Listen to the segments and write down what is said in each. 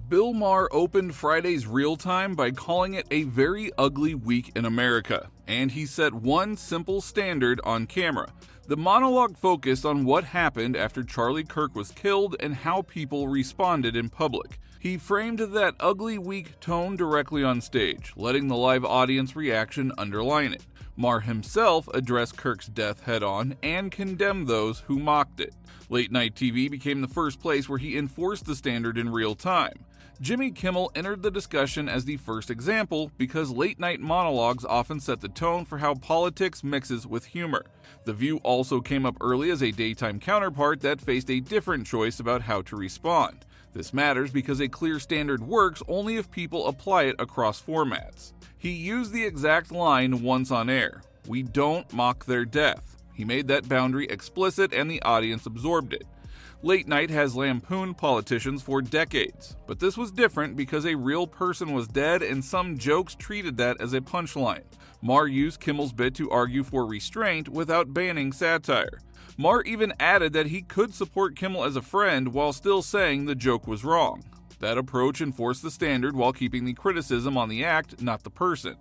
Bill Maher opened Friday's Real Time by calling it a very ugly week in America, and he set one simple standard on camera. The monologue focused on what happened after Charlie Kirk was killed and how people responded in public. He framed that ugly week tone directly on stage, letting the live audience reaction underline it. Maher himself addressed Kirk's death head-on and condemned those who mocked it. Late-night TV became the first place where he enforced the standard in real time. Jimmy Kimmel entered the discussion as the first example because late-night monologues often set the tone for how politics mixes with humor. The View also came up early as a daytime counterpart that faced a different choice about how to respond. This matters because a clear standard works only if people apply it across formats. He used the exact line once on air: "We don't mock their death." He made that boundary explicit and the audience absorbed it. Late Night has lampooned politicians for decades, but this was different because a real person was dead and some jokes treated that as a punchline. Maher used Kimmel's bit to argue for restraint without banning satire. Maher even added that he could support Kimmel as a friend while still saying the joke was wrong. That approach enforced the standard while keeping the criticism on the act, not the person.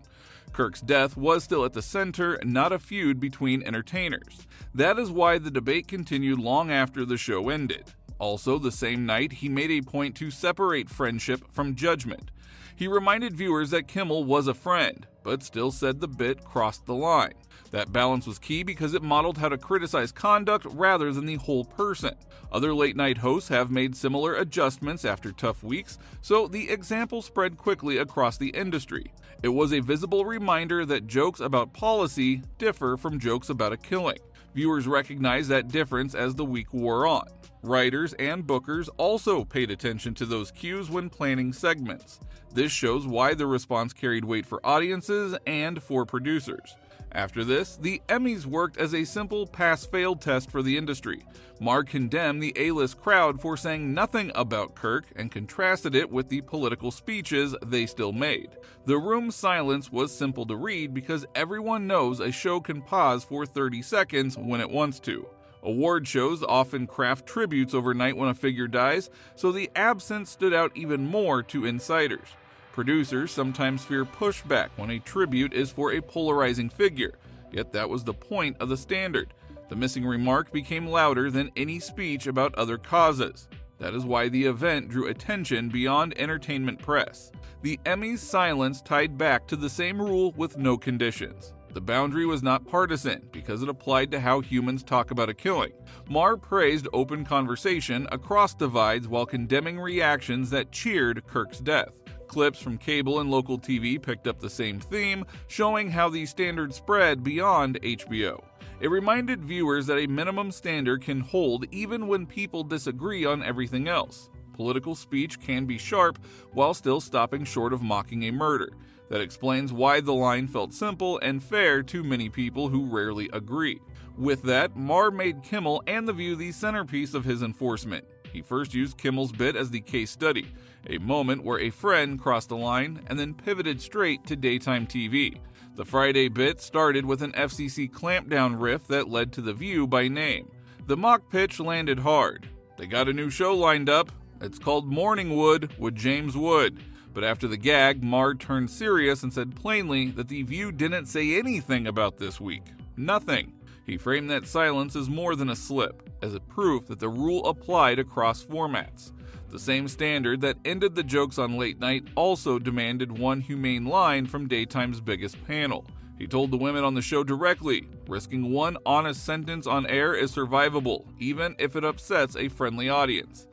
Kirk's death was still at the center, not a feud between entertainers. That is why the debate continued long after the show ended. Also, the same night, he made a point to separate friendship from judgment. He reminded viewers that Kimmel was a friend, but still said the bit crossed the line. That balance was key because it modeled how to criticize conduct rather than the whole person. Other late-night hosts have made similar adjustments after tough weeks, so the example spread quickly across the industry. It was a visible reminder that jokes about policy differ from jokes about a killing. Viewers recognized that difference as the week wore on. Writers and bookers also paid attention to those cues when planning segments. This shows why the response carried weight for audiences and for producers. After this, the Emmys worked as a simple pass-fail test for the industry. Maher condemned the A-list crowd for saying nothing about Kirk and contrasted it with the political speeches they still made. The room's silence was simple to read because everyone knows a show can pause for 30 seconds when it wants to. Award shows often craft tributes overnight when a figure dies, so the absence stood out even more to insiders. Producers sometimes fear pushback when a tribute is for a polarizing figure, yet that was the point of the standard. The missing remark became louder than any speech about other causes. That is why the event drew attention beyond entertainment press. The Emmys' silence tied back to the same rule with no conditions. The boundary was not partisan because it applied to how humans talk about a killing. Maher praised open conversation across divides while condemning reactions that cheered Kirk's death. Clips from cable and local TV picked up the same theme, showing how the standard spread beyond HBO. It reminded viewers that a minimum standard can hold even when people disagree on everything else. Political speech can be sharp while still stopping short of mocking a murder. That explains why the line felt simple and fair to many people who rarely agree. With that, Maher made Kimmel and The View the centerpiece of his enforcement. He first used Kimmel's bit as the case study, a moment where a friend crossed the line and then pivoted straight to daytime TV. The Friday bit started with an FCC clampdown riff that led to The View by name. The mock pitch landed hard. They got a new show lined up. It's called Morningwood with James Wood. But after the gag, Maher turned serious and said plainly that The View didn't say anything about this week. Nothing. He framed that silence as more than a slip, as a proof that the rule applied across formats. The same standard that ended the jokes on late night also demanded one humane line from daytime's biggest panel. He told the women on the show directly, risking one honest sentence on air is survivable, even if it upsets a friendly audience.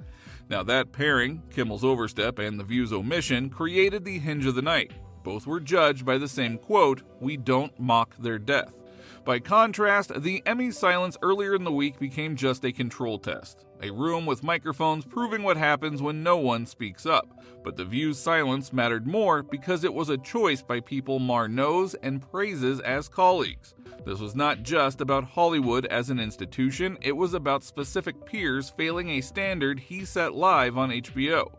Now that pairing, Kimmel's overstep and The View's omission, created the hinge of the night. Both were judged by the same quote, "We don't mock their death." By contrast, the Emmy silence earlier in the week became just a control test, a room with microphones proving what happens when no one speaks up. But The View's silence mattered more because it was a choice by people Maher knows and praises as colleagues. This was not just about Hollywood as an institution, it was about specific peers failing a standard he set live on HBO.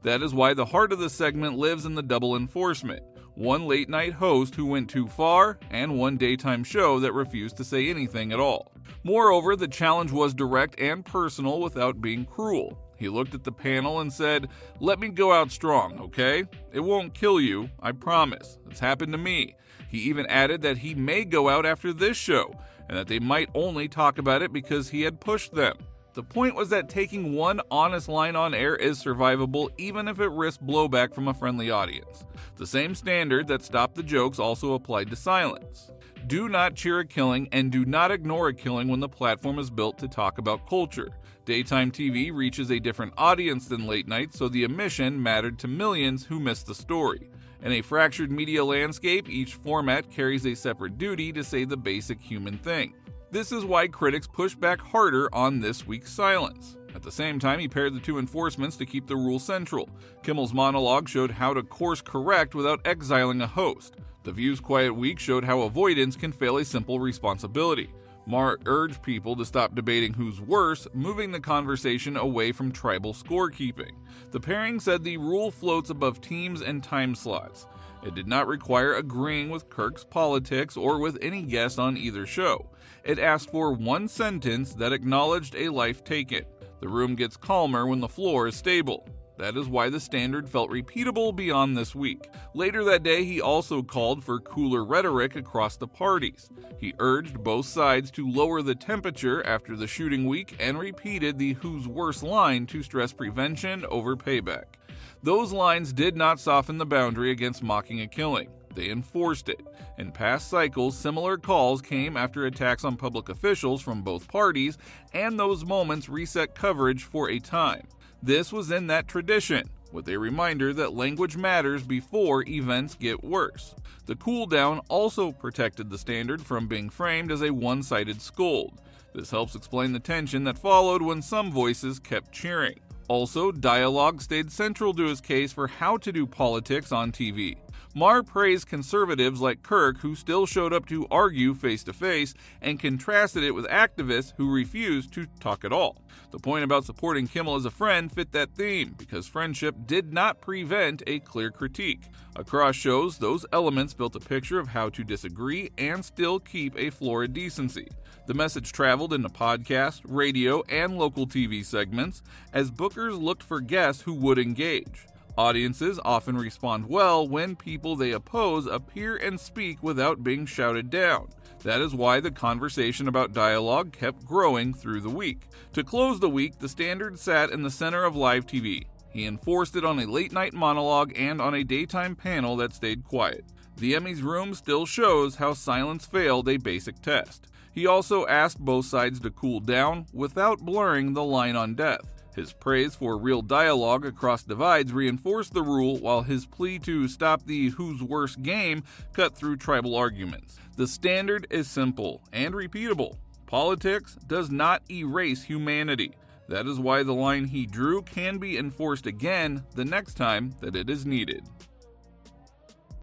That is why the heart of the segment lives in the double enforcement. One late-night host who went too far, and one daytime show that refused to say anything at all. Moreover, the challenge was direct and personal without being cruel. He looked at the panel and said, "Let me go out strong, okay? It won't kill you, I promise. It's happened to me." He even added that he may go out after this show, and that they might only talk about it because he had pushed them. The point was that taking one honest line on air is survivable even if it risks blowback from a friendly audience. The same standard that stopped the jokes also applied to silence. Do not cheer a killing and do not ignore a killing when the platform is built to talk about culture. Daytime TV reaches a different audience than late night, so the omission mattered to millions who missed the story. In a fractured media landscape, each format carries a separate duty to say the basic human thing. This is why critics push back harder on this week's silence. At the same time, he paired the two enforcements to keep the rule central. Kimmel's monologue showed how to course correct without exiling a host. The View's Quiet Week showed how avoidance can fail a simple responsibility. Maher urged people to stop debating who's worse, moving the conversation away from tribal scorekeeping. The pairing said the rule floats above teams and time slots. It did not require agreeing with Kirk's politics or with any guest on either show. It asked for one sentence that acknowledged a life taken. The room gets calmer when the floor is stable. That is why the standard felt repeatable beyond this week. Later that day, he also called for cooler rhetoric across the parties. He urged both sides to lower the temperature after the shooting week and repeated the "who's worse" line to stress prevention over payback. Those lines did not soften the boundary against mocking a killing. They enforced it. In past cycles, similar calls came after attacks on public officials from both parties, and those moments reset coverage for a time. This was in that tradition, with a reminder that language matters before events get worse. The cool down also protected the standard from being framed as a one-sided scold. This helps explain the tension that followed when some voices kept cheering. Also, dialogue stayed central to his case for how to do politics on TV. Maher praised conservatives like Kirk, who still showed up to argue face-to-face, and contrasted it with activists who refused to talk at all. The point about supporting Kimmel as a friend fit that theme, because friendship did not prevent a clear critique. Across shows, those elements built a picture of how to disagree and still keep a florid decency. The message traveled into podcast, radio, and local TV segments, as bookers looked for guests who would engage. Audiences often respond well when people they oppose appear and speak without being shouted down. That is why the conversation about dialogue kept growing through the week. To close the week, the standard sat in the center of live TV. He enforced it on a late-night monologue and on a daytime panel that stayed quiet. The Emmys room still shows how silence failed a basic test. He also asked both sides to cool down without blurring the line on death. His praise for real dialogue across divides reinforced the rule, while his plea to stop the "who's worse" game cut through tribal arguments. The standard is simple and repeatable. Politics does not erase humanity. That is why the line he drew can be enforced again the next time that it is needed.